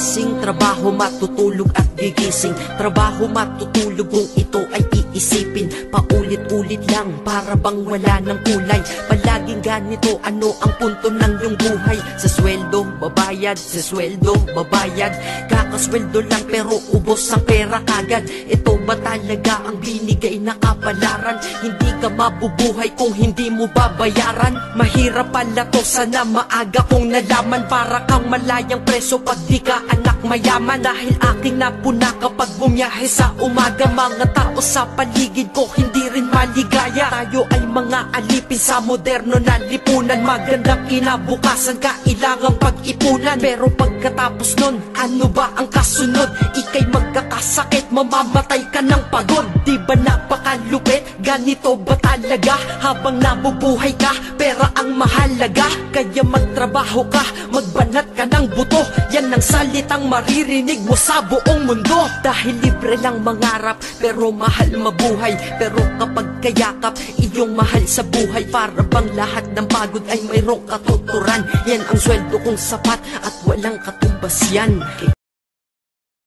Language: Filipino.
gigising, trabaho, matutulog at gigising. Trabaho, matutulog kung ito ay iisipin. Paulit-ulit lang, para bang wala ng kulay. Palaging ganito, ano ang punto ng iyong buhay? Sa sweldo, babayad, sa sweldo, babayad. Kakasweldo lang pero ubos ang pera kagad. Ito ba talaga ang binigay na kapalaran? Hindi ka mabubuhay kung hindi mo babayaran. Mahirap pala to, sana maaga kong nalaman. Para kang malayang preso pag di ka anak mayaman. Dahil aking napuna kapag bumiyahe sa umaga. Mga tao sa paligid ko hindi rin maligaya. Tayo ay mga alipin sa moderno na lipunan. Magandang kinabukasan kailangang pag-ipunan. Pero pagkatapos nun, ano ba ang kasunod? Ika'y magkakasakit, mamamatay ka ng pagod. Di ba napakalupit? Ganito ba talaga? Habang nabubuhay ka, pera ang mahalaga. Kaya magtrabaho ka, magbanat ka ng buto. Yan ang salitang maririnig mo sa buong mundo. Dahil libre lang mangarap, pero mahal mabuhay. Pero kapag kayakap, iyong mahal sa buhay. Para bang lahat ng pagod ay mayroong katuturan. Yan ang sweldo kong sapat at walang katumbas yan.